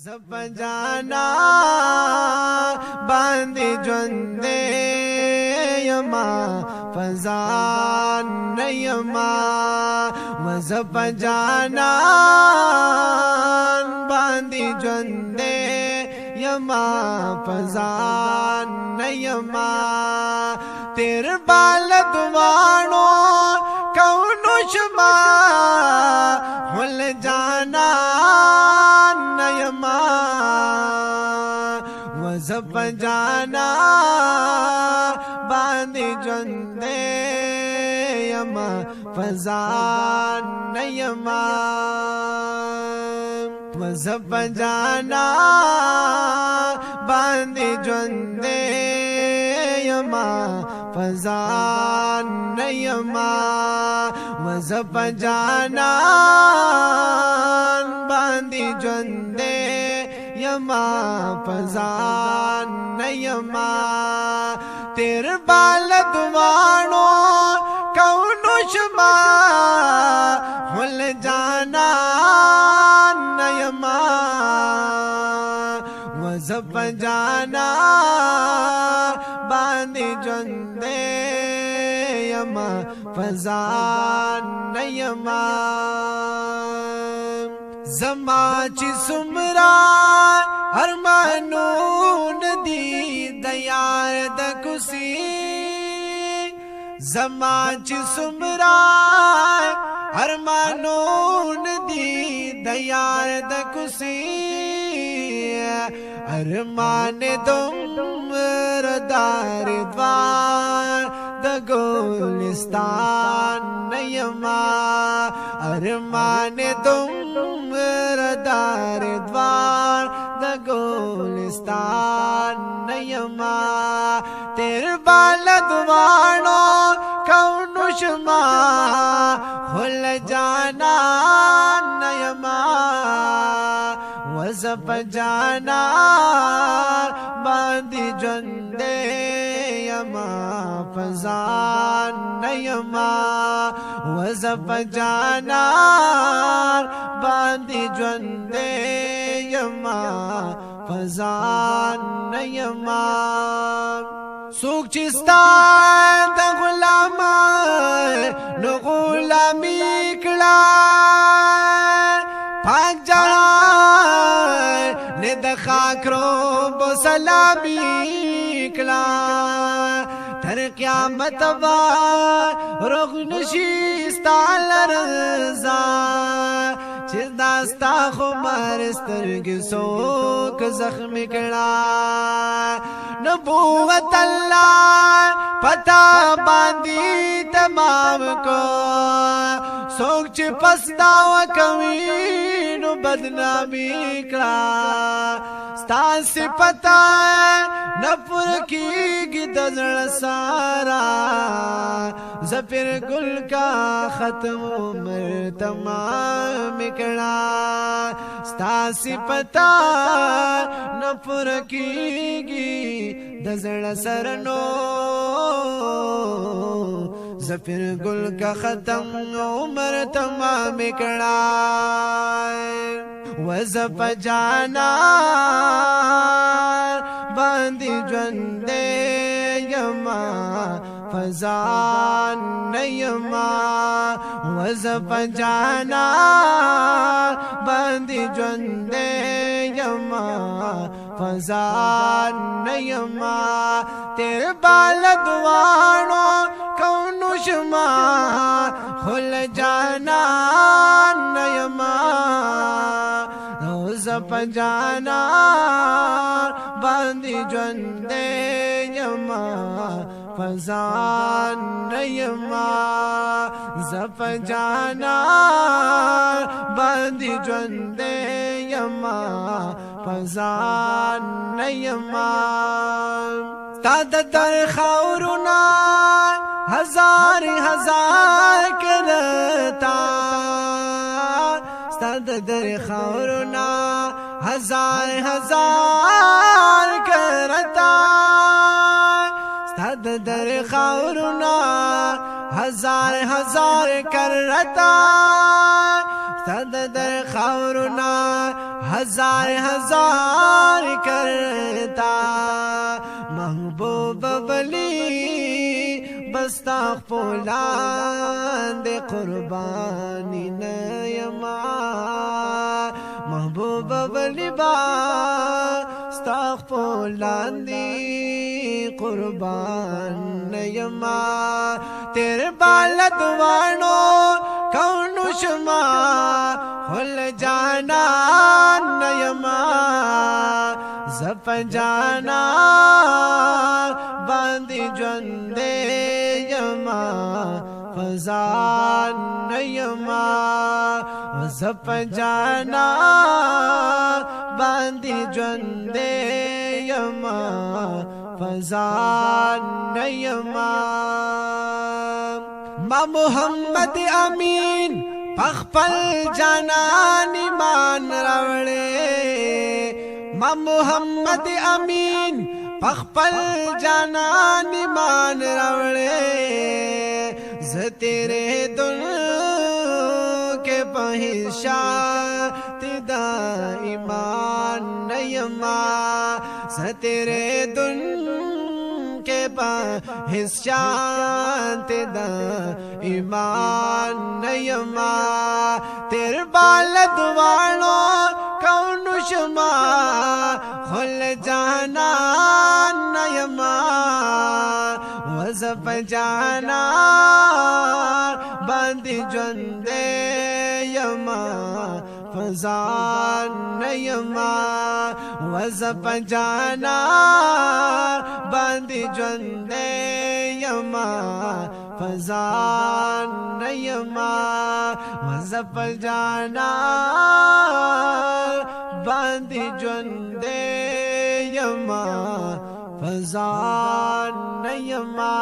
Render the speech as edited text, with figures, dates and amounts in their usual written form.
زپ جانا باندې ژوند یما فزان یما وزپ جانا باندې ژوند یما فزان یما تیر بال دوانو کونو شما ول جانا یما وزپ جانا باندې ژوند یما فزان یما وزپ جانا باندې ژوند یما فزان یما وزپ جانا باندې ژوند یما فزان یما تیر بال دوانو کونو شما ول جانا یما وزپ جانا باندې ژوند یما فزان یما زما چې سمرا ارمانون دی د یار د کوسی زما چې سمرا ارمانون دی د یار د کوسی ارمان دمر دار دوار د ګلستان یما ارمان دمر دار دوار د ګلستان یما تیر بال دوانو کونو شما خل جانا یما وزپ جانا باندې ژوند یما فزان یما وزپ جانا باندې ژوند یما فزان یما سوک چستا د غلام نو غلامی کړه پاک جهان نه د خاکرو بو سلامي کړه تر قیامت وا روغ نشي ستال رضا چې داستا خو مر سترګې سوک زخم کړه نبوت الله پتا باندې تمام کو سوک چې پستا وکوي نو بدنامي کړه ستا صفتا نفر کیږي د زړه سارا زفر گل کا ختم عمر تمام کړه ستا صفتا نفر کیږي د زړه سرنو زفر گل کا ختم عمر تمام کړه وزپ جانا باندې ژوند یما فزان یما وزپ جانا باندې ژوند یما فزان یما تیر بال دوانو کونو شما خل جانا یما وزپ جانا باندې ژوند یما فزان یما زپ جانا باندې ژوند یما فزان یما تا د در خاورنا هزار هزار کرتا ستا د در خاورنا هزار هزار کرتا ستا د در خاورنا هزار هزار کرتا ستد در خاورنا हजार हजार करता महबूब वली बस्ता फुलांद कुर्बानी नयमा महबूब वली बस्ता फुलांदी कुर्बान नयमा तेरे बालत वाणो कौन शुमा खुल जाना नयमा जप जाना बांधी जंदे यमा फजान नयमा जप जाना बांधी जंदे यमा फजान नयमा मा मोहम्मद अमीन पखपल जानान ईमान रावड़े मा मोहम्मद अमीन पखपल जानान ईमान रावड़े ज तेरे दुन के पहिशा तिदा ईमान नयमा ज तेरे दुन के हिस्सा तेदा ईमान नयमा तेरे बालद वाणो कौन शुमा खुल जाना नयमा वज़फ जाना बांधी जंदे यमा फजान नयमा वज़फ जाना बांधी जंदे यमा फजान नयमा वज़फ जाना बांधी जंदे यमा फजान नयमा